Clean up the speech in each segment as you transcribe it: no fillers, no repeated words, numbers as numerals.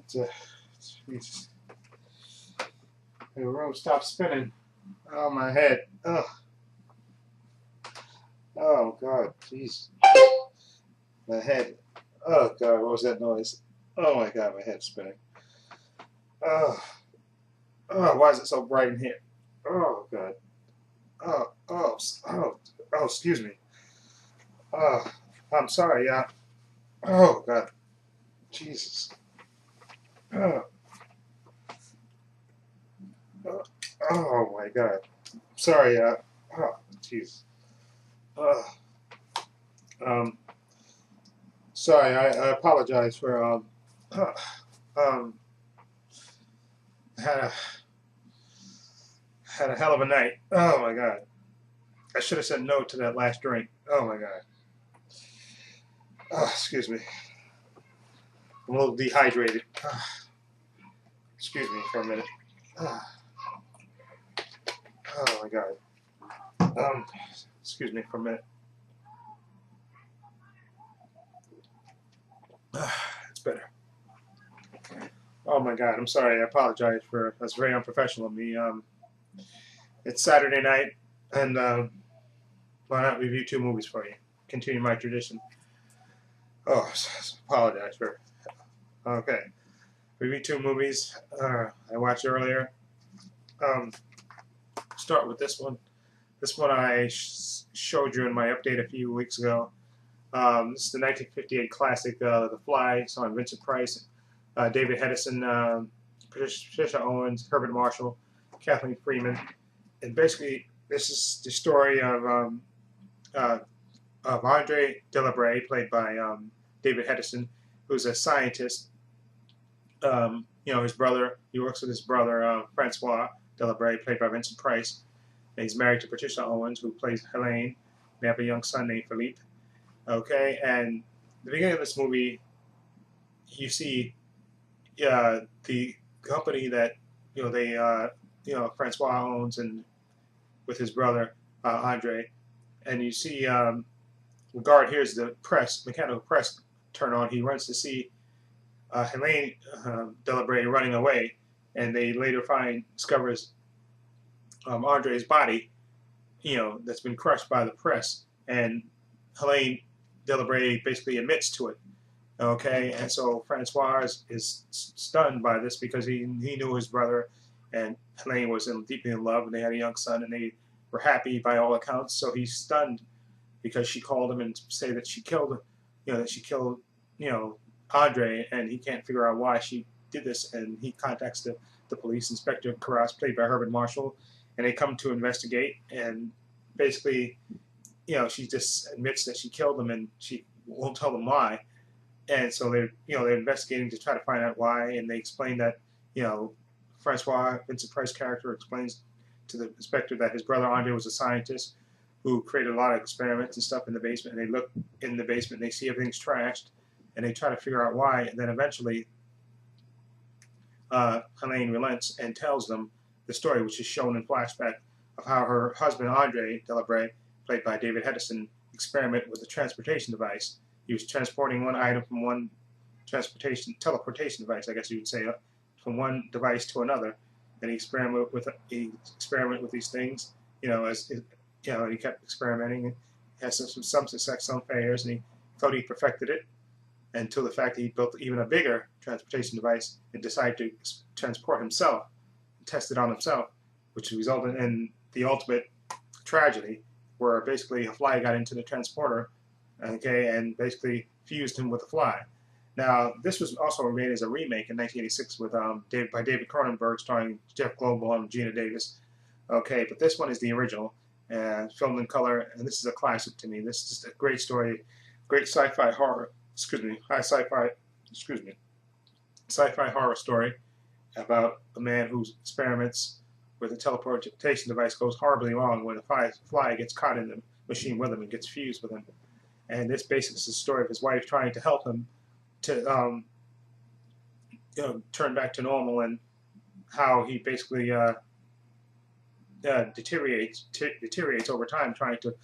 Jesus. The room stopped spinning. Oh, my head. Ugh. Oh, God. Jeez. My head. Oh, God. What was that noise? Oh, my God. My head's spinning. Oh. Oh, why is it so bright in here? Oh, God. Oh, excuse me. Oh, I'm sorry, yeah. Oh, God. Jesus. Oh, oh my God. Sorry, yeah. Oh, jeez. Oh, um, sorry, I apologize for, um, had a, had a hell of a night. Oh, my God. I should have said no to that last drink. Oh, my God. Oh, excuse me. I'm a little dehydrated. Excuse me for a minute. Oh, my God. Excuse me for a minute. It's better. Oh my God, I'm sorry. I apologize for that's very unprofessional of me. It's Saturday night, and why not review 2 movies for you? Continue my tradition. Oh, apologize for. Okay, review 2 movies I watched earlier. Start with this one. This one I showed you in my update a few weeks ago. This is the 1958 classic, The Fly, starring Vincent Price, David Hedison, Patricia Owens, Herbert Marshall, Kathleen Freeman, and basically this is the story of Andre Delabray, played by David Hedison, who's a scientist. You know, his brother. He works with his brother Francois Delabray, played by Vincent Price. And he's married to Patricia Owens, who plays Helene. They have a young son named Philippe. Okay, and the beginning of this movie, you see the company that Francois owns, and with his brother Andre, and you see the guard hears the mechanical press turn on. He runs to see Helene Delabray running away, and they later discovers Andre's body, that's been crushed by the press, and Helene Delabray basically admits to it. Okay, and so Francois is stunned by this because he knew his brother and Helene was deeply in love, and they had a young son, and they were happy by all accounts. So he's stunned because she called him and say that she killed, Andre, and he can't figure out why she did this, and he contacts the police. Inspector Carras, played by Herbert Marshall, and they come to investigate, and basically, she just admits that she killed him, and she won't tell them why. And so they're investigating to try to find out why, and they explain that, Francois, Vincent Price character, explains to the inspector that his brother Andre was a scientist who created a lot of experiments and stuff in the basement, and they look in the basement and they see everything's trashed, and they try to figure out why, and then eventually Helene relents and tells them the story, which is shown in flashback, of how her husband Andre Delabray, played by David Hedison, experimented with a transportation device. He was transporting one item from one teleportation device, I guess you would say, from one device to another, and he experimented with these things, he kept experimenting, and had some success, some failures, and he thought he perfected it until the fact that he built even a bigger transportation device and decided to transport himself, and test it on himself, which resulted in the ultimate tragedy, where basically a fly got into the transporter, okay, and basically fused him with a fly. Now, this was also made as a remake in 1986 with by David Cronenberg, starring Jeff Goldblum and Gina Davis. Okay, but this one is the original, filmed in color, and this is a classic to me. This is just a great story, great sci-fi horror. Sci-fi horror story about a man whose experiments with a teleportation device goes horribly wrong when a fly gets caught in the machine with him and gets fused with him. And this basically is the story of his wife trying to help him to turn back to normal, and how he basically deteriorates over time trying to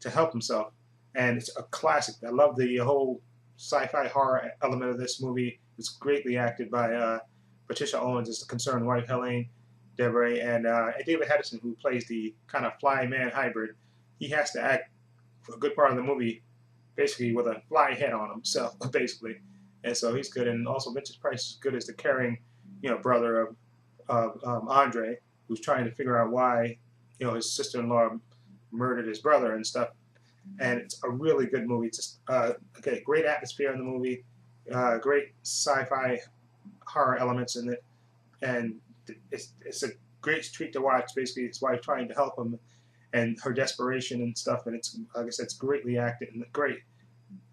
help himself. And it's a classic. I love the whole sci-fi horror element of this movie. It's greatly acted by Patricia Owens as the concerned wife, Helene Debray, and David Hedison, who plays the kind of fly-man hybrid. He has to act for a good part of the movie basically with a fly head on himself, basically. And so he's good. And also Vincent Price is good as the caring, brother of Andre, who's trying to figure out why, his sister-in-law murdered his brother and stuff. And it's a really good movie. It's just, okay, great atmosphere in the movie, great sci-fi horror elements in it, and it's a great treat to watch. Basically, his wife trying to help him, and her desperation and stuff. And it's, like I said, it's greatly acted and great.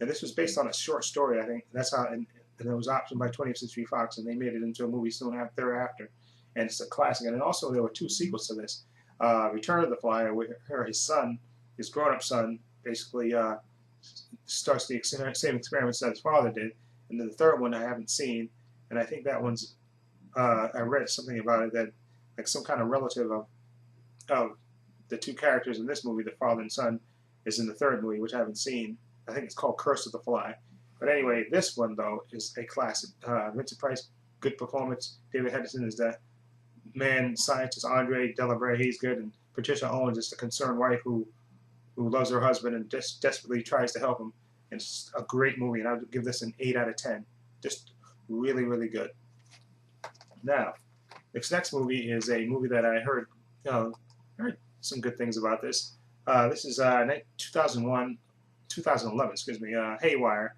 And this was based on a short story, I think. That's how, and it was optioned by 20th Century Fox, and they made it into a movie soon thereafter. And it's a classic. And also, there were 2 sequels to this: Return of the Fly, where his son, his grown-up son, basically starts the same experiments that his father did. And then the third one I haven't seen, and I think that one's I read something about it that like some kind of relative of the 2 characters in this movie, the father and son, is in the third movie, which I haven't seen. I think it's called Curse of the Fly. But anyway, this one though is a classic. Vincent Price, good performance. David Hedison is the man scientist. Andre Delabray, he's good, and Patricia Owens is the concerned wife who loves her husband and just desperately tries to help him. And it's a great movie, and I would give this an 8 out of 10. Just really, really good. Now, this next movie is a movie that I heard some good things about this. This is 2011, excuse me, Haywire,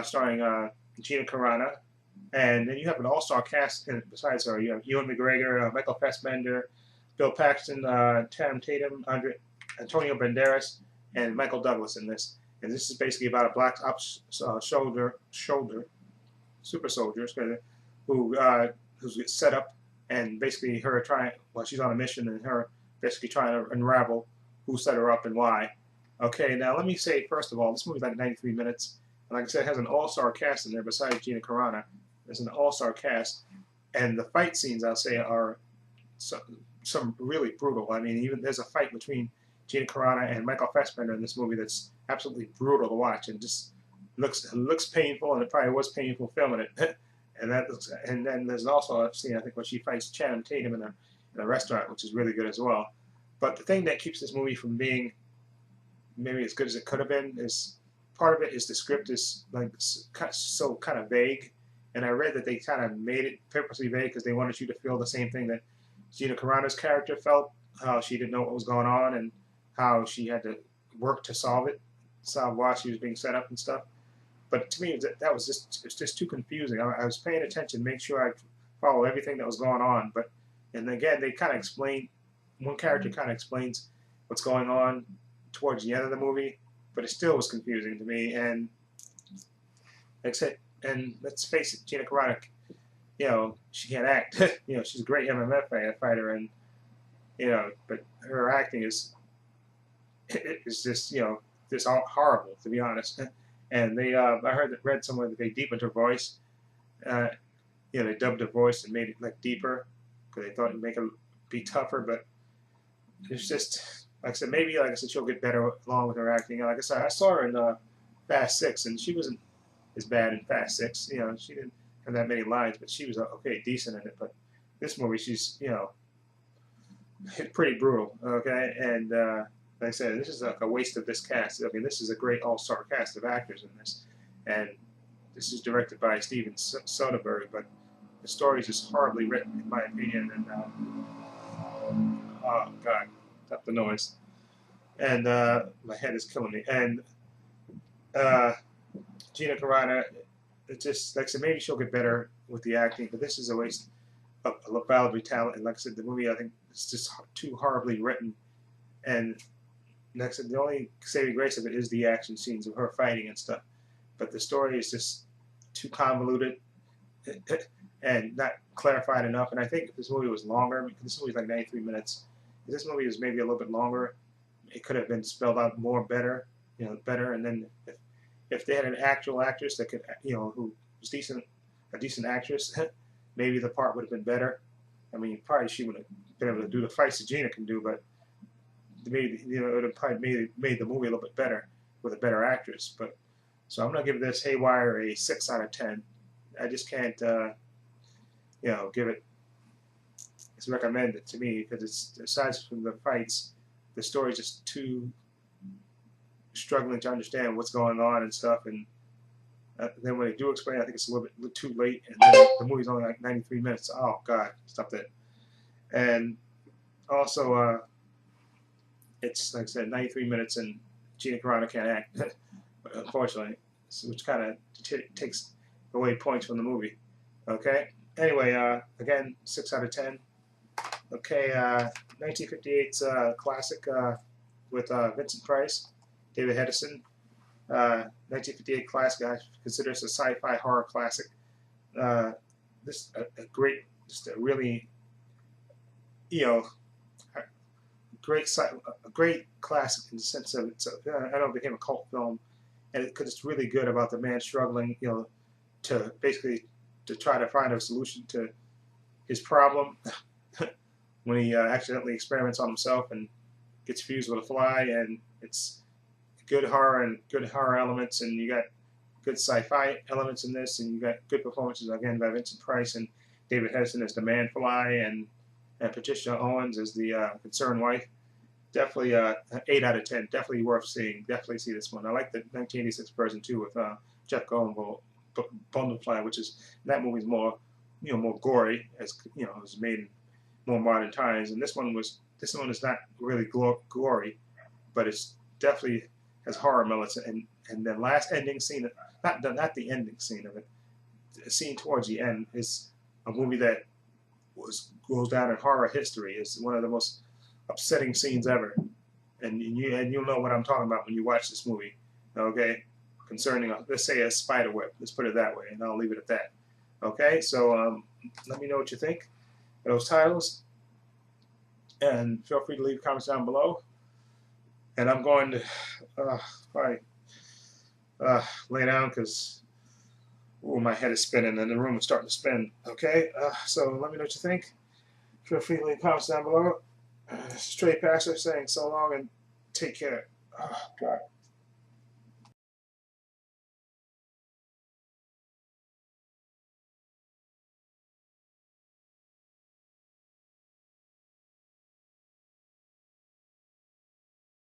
starring Gina Carano. And then you have an all-star cast in it besides her. You have Ewan McGregor, Michael Fassbender, Bill Paxton, Channing Tatum, Antonio Banderas, and Michael Douglas in this. And this is basically about a black ops super soldier who's set up, and basically her she's on a mission, and her basically trying to unravel who set her up and why. Okay, now let me say first of all, this movie's like 93 minutes, and like I said, it has an all-star cast in there besides Gina Carano. There's an all-star cast, and the fight scenes, I'll say, are some really brutal. I mean, even there's a fight between Gina Carano and Michael Fassbender in this movie that's absolutely brutal to watch, and just looks painful, and it probably was painful filming it. And then there's also a scene, I think, where she fights Channing Tatum in a restaurant, which is really good as well. But the thing that keeps this movie from being maybe as good as it could have been is part of it is the script is like so kind of vague, and I read that they kind of made it purposely vague because they wanted you to feel the same thing that Gina Carano's character felt, how she didn't know what was going on and how she had to work to solve while she was being set up and stuff. But to me, that was just too confusing. I was paying attention, make sure I follow everything that was going on. And again, they kind of explain, one character kind of explains what's going on towards the end of the movie, but it still was confusing to me. And and let's face it, Gina Carano, she can't act. She's a great MMA fighter, and but her acting is just just horrible, to be honest. And they I read somewhere that they deepened her voice. They dubbed her voice and made it like deeper because they thought it'd make her be tougher. But it's just, like I said, maybe she'll get better along with her acting. Like I said, I saw her in Fast 6, and she wasn't as bad in Fast 6. She didn't have that many lines, but she was okay, decent in it. But this movie, she's pretty brutal. Okay, and like I said, this is like a waste of this cast. I mean, this is a great all-star cast of actors in this, and this is directed by Steven Soderbergh, but the story is just horribly written, in my opinion. And oh God, stop the noise. And my head is killing me. And Gina Carano, it's just like I said, maybe she'll get better with the acting, but this is a waste of valuable talent. And like I said, the movie, I think, is just too horribly written. And like I said, the only saving grace of it is the action scenes of her fighting and stuff. But the story is just too convoluted and not clarified enough. And I think if this movie was longer, because this movie is like 93 minutes, if this movie was maybe a little bit longer, it could have been spelled out more better, better. And then if they had an actual actress that could, who was a decent actress, maybe the part would have been better. I mean, probably she would have been able to do the fights that Gina can do, but maybe it would have probably made the movie a little bit better with a better actress. But So I'm gonna give this Haywire a 6 out of 10. I just can't, give it. It's recommended to me because it's, aside from the fights, the story is just too struggling to understand what's going on and stuff. And then when they do explain, I think it's a little bit too late. And then the movie's only like 93 minutes. Oh God, stop that. And also, it's like I said, 93 minutes, and Gina Carano can't act, unfortunately, which kind of takes away points from the movie. Okay. Anyway, again, 6 out of 10. Okay, 1958's classic with Vincent Price, David Hedison. 1958 classic, I consider this a sci-fi horror classic. This a great, just a really, a great classic in the sense of it's. I know it became a cult film, and because it's really good about the man struggling, to basically to try to find a solution to his problem when he accidentally experiments on himself and gets fused with a fly. And it's good horror and good horror elements, and you got good sci-fi elements in this, and you got good performances again by Vincent Price and David Hedison as the man fly, and Patricia Owens as the concerned wife. Definitely 8 out of 10. Definitely worth seeing. Definitely see this one. I like the 1986 version too with Jeff Goldblum, which is, that movie's more more gory, as it was made in more modern times. And this one is not really gory, but it's definitely has horror elements. And the last ending scene, not the ending scene of it, the scene towards the end is a movie that goes down in horror history. It's one of the most upsetting scenes ever, and you'll know what I'm talking about when you watch this movie. Okay, concerning let's say a spider web. Let's put it that way, and I'll leave it at that. Okay, so let me know what you think of those titles, and feel free to leave comments down below. And I'm going to probably lay down because my head is spinning and the room is starting to spin. Okay, so let me know what you think. Feel free to leave comments down below. This is Trepacer saying so long and take care. Oh, God.